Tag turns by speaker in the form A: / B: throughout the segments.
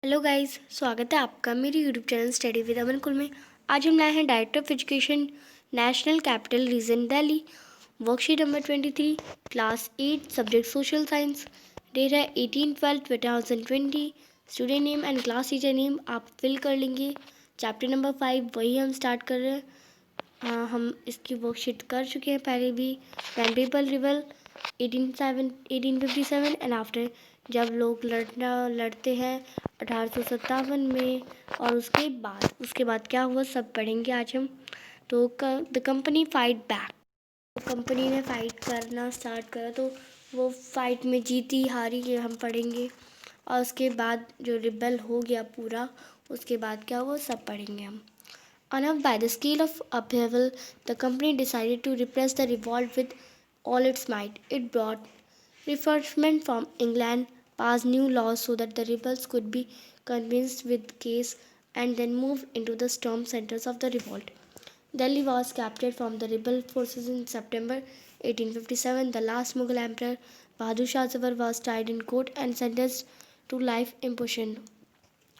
A: Hello guys, स्वागत है आपका मेरे YouTube channel study with Aman कुल में। आज हम लाए हैं director of education, national capital region Delhi, worksheet number 23, class 8, subject social science. Date है 18/12/2020। Student name and class teacher name आप फिल कर लेंगे। चैप्टर नंबर 5 वही हम स्टार्ट कर रहे हैं। हम इसकी वर्कशीट कर चुके हैं पहले भी। Pen paper rival 1857 and after, जब लोग लड़ते हैं 1857 में, और उसके बाद क्या हुआ सब पढ़ेंगे आज हम। तो the company fight back, company ने फाइट करना स्टार्ट करा, तो वो फाइट में जीती हारी ये हम पढ़ेंगे। और उसके बाद जो रिबेल हो गया पूरा, उसके बाद क्या हुआ सब पढ़ेंगे हम। Unnerved by the scale of upheaval, the company decided to repress the revolt with all its might. It brought reinforcements from England, passed new laws so that the rebels could be convinced with the case, and then moved into the storm centers of the revolt. Delhi was captured from the rebel forces in September 1857. The last Mughal emperor, Bahadur Shah Zafar, was tried in court and sentenced to life imprisonment.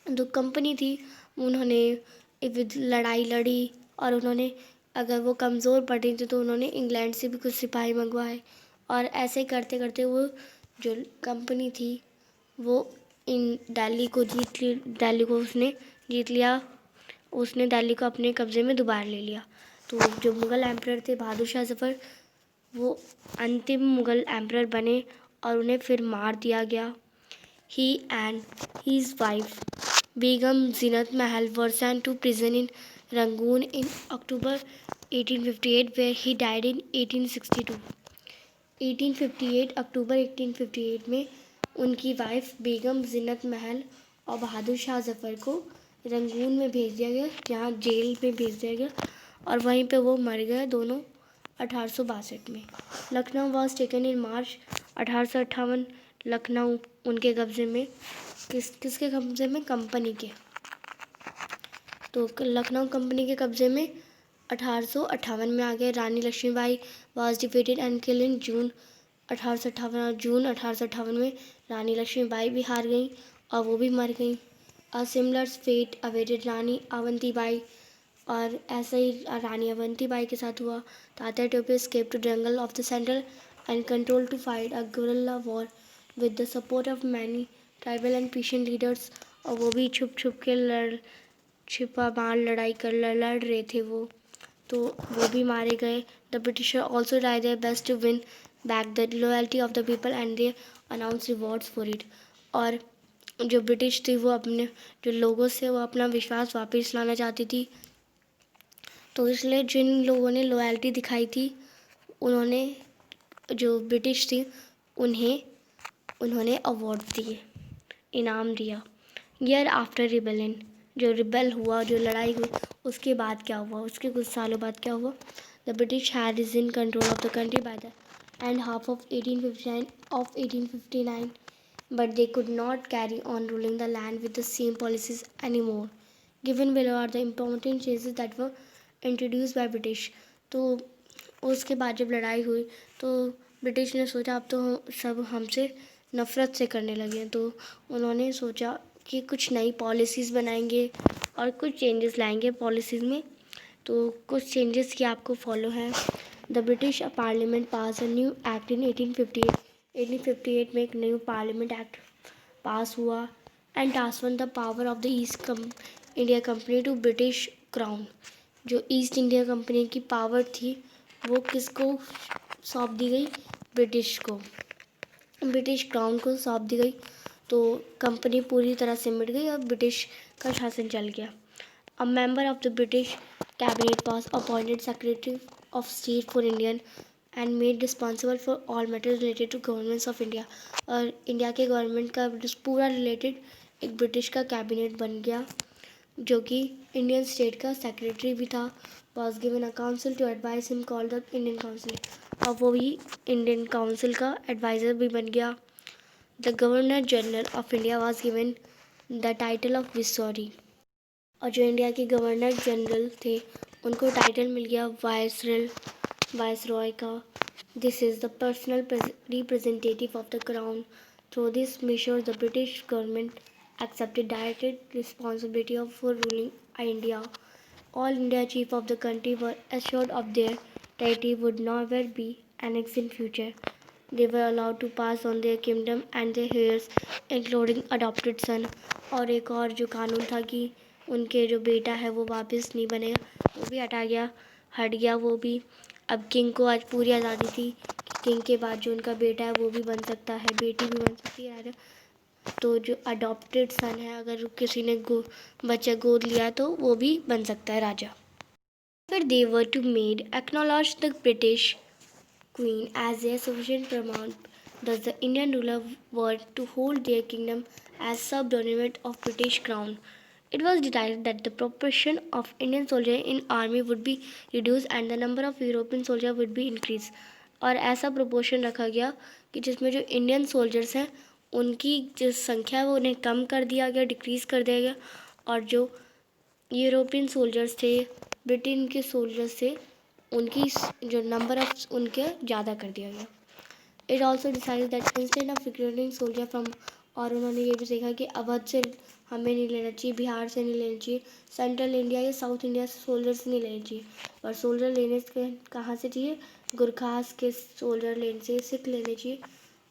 A: जो company थी उन्होंने एक लड़ाई लड़ी, और उन्होंने, अगर वो कमज़ोर पड़ रही थी तो उन्होंने इंग्लैंड से भी कुछ सिपाही मंगवाए, और ऐसे करते करते वो जो कंपनी थी वो इन दिल्ली को उसने जीत लिया। उसने दिल्ली को अपने कब्ज़े में दोबारा ले लिया। तो जो मुग़ल एम्परर थे बहादुर शाह ज़फ़र, वो अंतिम मुग़ल एम्परर बने और उन्हें फिर मार दिया गया। He and his wife Begum Zinat Mahal were sent to prison in Rangoon in October 1858, where he died in 1862. 1858 अक्टूबर 1858 में उनकी वाइफ बेगम जिनत महल और बहादुर शाह जफ़र को रंगून में भेज दिया गया, जहाँ जेल में भेज दिया गया, और वहीं पे वो मर गए दोनों 1862 में। लखनऊ वॉज टेकन इन मार्च 1858। लखनऊ उनके कब्ज़े में, किसके कब्ज़े में? कंपनी के। तो लखनऊ कंपनी के कब्ज़े में 1858 में आ गए। Rani Lakshmibai was defeated and killed in June 1858, और जून 1858 में रानी लक्ष्मीबाई भी हार गई और वो भी मर गई। A similar fate awaited Rani Avantibai, और ऐसा ही रानी अवंतीबाई के साथ हुआ। Tatya Tope escape to jungle of the central and control to fight a guerrilla war with the support of many tribal and peasant leaders, और वो भी छुप छुप के छिपा मार लड़ाई लड़ रहे थे वो, तो वो भी मारे गए। The Britisher also try their best to win back the loyalty of the people and they announce rewards for it. और जो ब्रिटिश थी वो अपने जो लोगों से वो अपना विश्वास वापस लाना चाहती थी, तो इसलिए जिन लोगों ने लॉयल्टी दिखाई थी उन्होंने, जो ब्रिटिश थी, उन्होंने अवार्ड दिए, इनाम दिया। ईयर आफ्टर रिबेलियन, जो रिबेल हुआ, जो लड़ाई हुई, उसके बाद क्या हुआ, उसके कुछ सालों बाद क्या हुआ? The British had is in control of the country by the end half of 1859, but they could not carry on ruling the land with the same policies anymore. Given below are the important changes that were introduced by British. तो उसके बाद जब लड़ाई हुई तो British ने सोचा अब तो सब हमसे नफ़रत से करने लगे हैं, तो उन्होंने सोचा कि कुछ नई पॉलिसीज़ बनाएंगे और कुछ चेंजेस लाएंगे पॉलिसीज़ में। तो कुछ चेंजेस की आपको फॉलो हैं। The British parliament pass a new act in 1858। 1858 में एक न्यू पार्लियामेंट एक्ट पास हुआ। And transfer the power of the East India company to British crown. जो ईस्ट इंडिया कंपनी की पावर थी वो किसको सौंप दी गई? ब्रिटिश को, ब्रिटिश क्राउन को सौंप दी गई। तो कंपनी पूरी तरह से मिट गई और ब्रिटिश का शासन चल गया। A member of the British cabinet was appointed secretary of state for Indian and made responsible for all matters related to governments of India. और इंडिया के गवर्नमेंट का पूरा रिलेटेड एक ब्रिटिश का कैबिनेट बन गया, जो कि इंडियन स्टेट का सेक्रेटरी भी था। Was given a council to advise him called the Indian council, और वो भी इंडियन काउंसिल का एडवाइज़र भी बन गया। The governor general of India was given the title of viceroy, और जो इंडिया के गवर्नर जनरल थे उनको टाइटल मिल गया वायसरॉय का। This is the personal representative of the crown. Through this measure the British government accepted direct responsibility for ruling India. All India chief of the country were assured of their territory would never be annexed in future. They were allowed to pass on their kingdom and their heirs, including adopted son. और एक और जो कानून था कि उनके जो बेटा है वो वापस नहीं बनेगा, वो भी हट गया वो भी। अब किंग को आज पूरी आज़ादी थी कि किंग के बाद जो उनका बेटा है वो भी बन सकता है, बेटी भी बन सकती है राजा। तो जो अडॉप्टेड सन है, अगर किसी ने बच्चा गोद लिया तो वो भी बन सकता है राजा। फिर they were to made acknowledge the British Queen as their sufficient paramount. Thus the Indian ruler were to hold their kingdom as subordinate of British crown. It was decided that the proportion of Indian soldiers in army would be reduced and the number of European soldiers would be increased. और ऐसा proportion रखा गया कि जिसमें जो Indian soldiers हैं उनकी जो संख्या है वो उन्हें कम कर दिया गया, डिक्रीज़ कर दिया गया, और जो यूरोपियन सोल्जर्स थे, ब्रिटेन के सोल्जर्स थे, उनकी जो नंबर ऑफ उनके ज़्यादा कर दिया गया। It also decide that instead of recruiting soldier from, और उन्होंने ये भी देखा कि अवध से हमें नहीं लेना चाहिए, बिहार से नहीं लेना चाहिए, सेंट्रल इंडिया या साउथ इंडिया से सोल्जर्स नहीं लेने चाहिए, और सोल्जर लेने के कहाँ से चाहिए, गुरखास के सोल्जर लेने चाहिए, सिख लेने चाहिए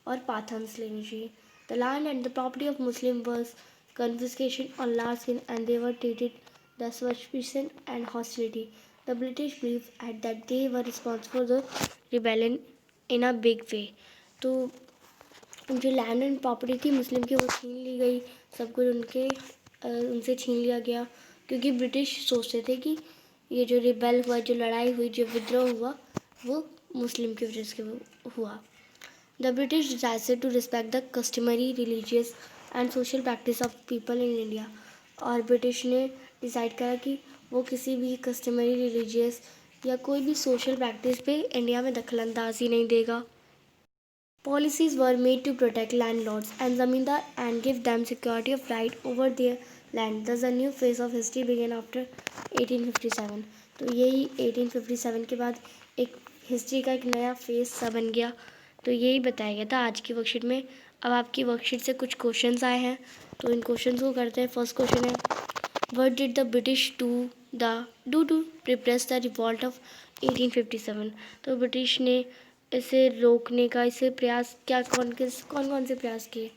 A: और पाथन्स लेने चाहिए। The land and the property of Muslim was confiscation on large scale and they were treated with suspicion and hostility. The British believed that they were responsible for the rebellion in a big way. तो जो land and property थी मुस्लिम की वो छीन ली गई, सब कुछ उनसे छीन लिया गया, क्योंकि ब्रिटिश सोचते थे कि ये जो रिबेल हुआ, जो लड़ाई हुई, जो विद्रोह हुआ, वो मुस्लिम की वजह से हुआ। The British decided to respect the customary religious and social practice of people in India. और ब्रिटिश ने डिसाइड करा कि वो किसी भी कस्टमरी रिलीजियस या कोई भी सोशल प्रैक्टिस पे इंडिया में दखलंदाजी नहीं देगा। Policies were made to protect landlords and zamindar and give them security of right over their land. Thus, a new phase of history began after 1857. तो यही 1857 के बाद एक हिस्ट्री का एक नया फेज सा बन गया। तो यही बताया गया था आज की वर्कशीट में। अब आपकी वर्कशीट से कुछ क्वेश्चंस आए हैं, तो इन क्वेश्चंस को करते हैं। फर्स्ट क्वेश्चन है, what did the British do to repress the revolt of 1857। तो ब्रिटिश ने इसे रोकने का, इसे प्रयास क्या, कौन कौन से प्रयास किए।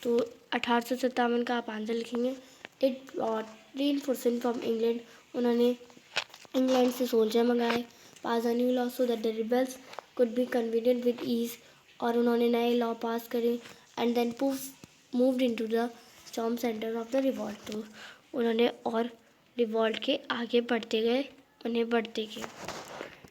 A: तो 1857 का आप आंसर लिखेंगे। It brought reinforcement from England, उन्होंने इंग्लैंड से सोल्जर मंगाए। Pass a new law so that the rebels could be convenient with ease, और उन्होंने नए लॉ पास करे। And then moved into the storm centre of the revolt, तो उन्होंने और रिवॉल्ट के आगे बढ़ते गए, उन्हें बढ़ते गए।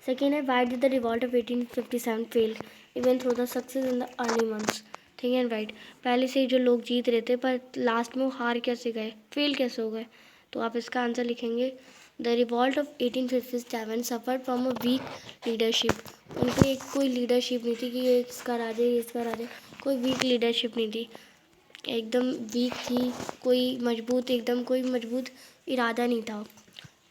A: Second है, why did the revolt of 1857 fail even through the success in the early months? ठीक है राइट, पहले से ही जो लोग जीत रहे थे पर लास्ट में वो हार कैसे गए, फेल कैसे हो गए। तो आप इसका आंसर लिखेंगे, the revolt of 1857 suffer from a weak leadership. उनकी एक कोई लीडरशिप नहीं थी कि ये इसका राजा, ये इसका राजा, कोई वीक लीडरशिप नहीं थी, एकदम वीक थी, कोई मजबूत इरादा नहीं था।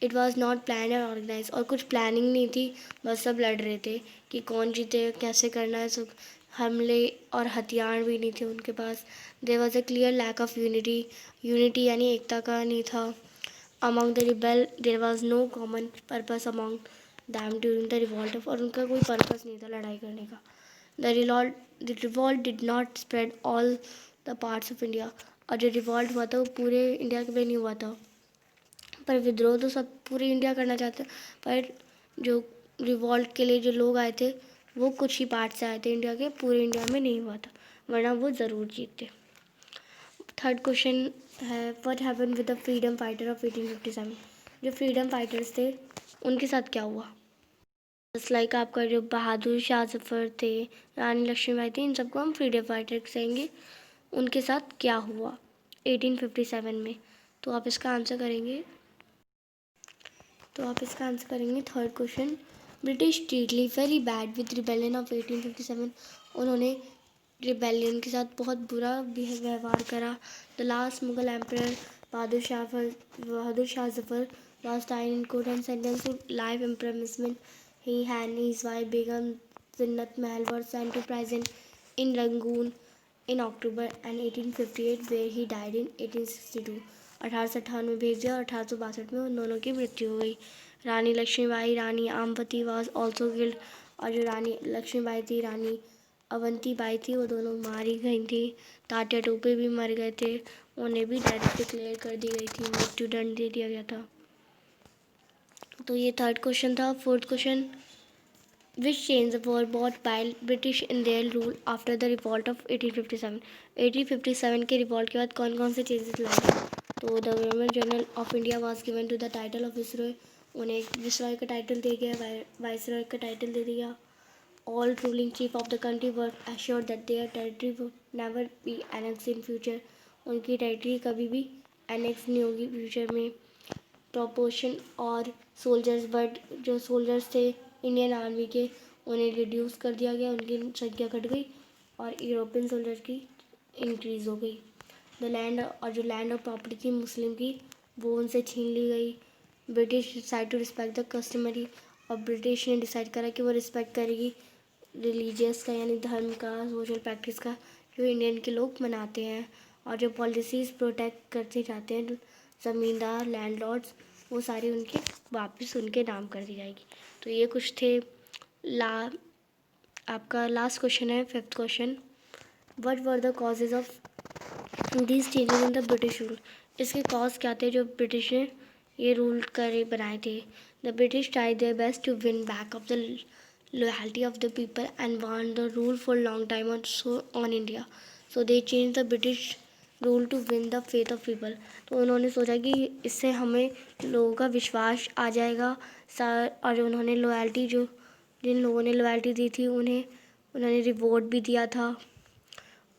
A: इट वॉज़ नॉट प्लान और ऑर्गेनाइज, और कुछ प्लानिंग नहीं थी, बस सब लड़ रहे थे कि कौन जीते, कैसे करना है, सब हमले और हथियार भी नहीं थे उनके पास। There was a clear lack of unity यानी एकता का नहीं था। Among the rebel there was no common purpose among them during the revolt, और उनका कोई पर्पस नहीं था लड़ाई करने का। The revolt did not spread all the parts of India, और जो रिवॉल्ट हुआ था वो पूरे इंडिया में नहीं हुआ था, पर विद्रोह तो सब पूरे इंडिया करना चाहते, पर जो रिवॉल्ट के लिए जो लोग आए थे वो कुछ ही पार्ट से आए थे इंडिया के, पूरे इंडिया में नहीं हुआ था, वरना वो ज़रूर जीतते। थर्ड क्वेश्चन है, what happened with the freedom fighter of 1857। जो फ्रीडम फाइटर्स थे उनके साथ क्या हुआ। जस्ट लाइक आपका जो बहादुर शाह जफर थे, रानी लक्ष्मीबाई थी, इन सबको हम फ्रीडम फाइटर कहेंगे। उनके साथ क्या हुआ 1857 में, तो आप इसका आंसर करेंगे। Third question, British treated very bad with rebellion of 1857। उन्होंने रिबेलियन के साथ बहुत बुरा व्यवहार करा। The last Mughal emperor Bahadur Shah Zafar was tried in court and sentenced to life imprisonment. He and his wife Begum Zinnat Mahal were sent to prison in Rangoon in October and 1858 where he died in 1862। 1858 में भेज दिया और 1862 में उन दोनों की मृत्यु हो गई। रानी लक्ष्मीबाई, रानी आमवती वाज ऑल्सो किल्ड। और जो रानी लक्ष्मीबाई थी, रानी अवंतीबाई थी, वो दोनों मारी गई थी। तात्या टोपे भी मर गए थे, उन्हें भी डेथ डिक्लेयर कर दी गई थी, मृत्युदंड दे दिया गया था। तो ये थर्ड क्वेश्चन था। Fourth question, which changes were brought by British in their rule after the revolt of 1857। 1857 के रिवॉल्ट के बाद कौन कौन से चेंजेस लाए? तो the governor general of India was given to the title of viceroy, उन्हें विसरॉय का टाइटल दे गया, वाइसरॉय का टाइटल दे दिया। All ruling chief of the country were assured that their territory would never be annex in future, उनकी territory कभी भी annex नहीं होगी फ्यूचर में। प्रोपोर्शन और सोल्जर्स, बट जो सोल्जर्स थे इंडियन आर्मी के, उन्हें रिड्यूस कर दिया गया, उनकी संख्या घट गई और यूरोपियन सोल्जर की इंक्रीज़ हो गई। द लैंड, और जो लैंड और प्रॉपर्टी थी मुस्लिम की, वो उनसे छीन ली गई। British decide to respect the customary, और ब्रिटिश ने डिसाइड करा कि वो रिस्पेक्ट करेगी रिलीजियस का, यानी धर्म का, सोशल प्रैक्टिस का, जो इंडियन के लोग मनाते हैं। और जो पॉलिसीज़ प्रोटेक्ट करते जाते हैं ज़मींदार, लैंडलॉर्ड्स, वो सारी उनकी वापस उनके नाम कर दी जाएगी। तो ये कुछ थे। आपका लास्ट क्वेश्चन है, fifth question, what were the causes of these changes in the British rule, इसके कॉज क्या थे जो ब्रिटिश ने ये रूल करे बनाए थे? The British try their best to win back of the loyalty of the people and want the rule for long time on India. So they changed the British rule to win the faith of people. तो उन्होंने सोचा कि इससे हमें लोगों का विश्वास आ जाएगा, और उन्होंने लॉयल्टी, जो जिन लोगों ने लॉयल्टी दी थी उन्होंने रिवॉर्ड भी दिया था,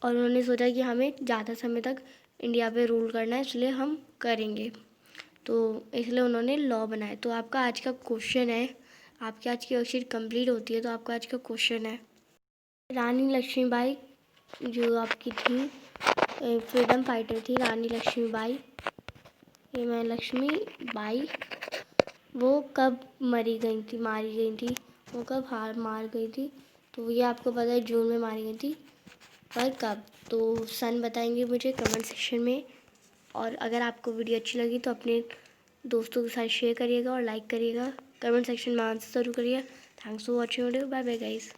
A: और उन्होंने सोचा कि हमें ज़्यादा समय तक इंडिया पे रूल करना है, इसलिए हम करेंगे। तो इसलिए उन्होंने लॉ बनाए। तो आपका आज का क्वेश्चन है, आपकी आज की वर्कशीट कंप्लीट होती है, तो आपका आज का क्वेश्चन है, रानी लक्ष्मीबाई जो आपकी थी फ्रीडम फाइटर थी, रानी लक्ष्मीबाई, लक्ष्मीबाई, वो कब मारी गई थी, वो कब मार गई थी? तो ये आपको पता है, जून में मारी गई थी, पर कब? तो सन बताएंगे मुझे कमेंट सेक्शन में। और अगर आपको वीडियो अच्छी लगी तो अपने दोस्तों के साथ शेयर करिएगा और लाइक करिएगा, कमेंट सेक्शन में आंसर जरूर करिए। Thanks for watching video, bye bye guys.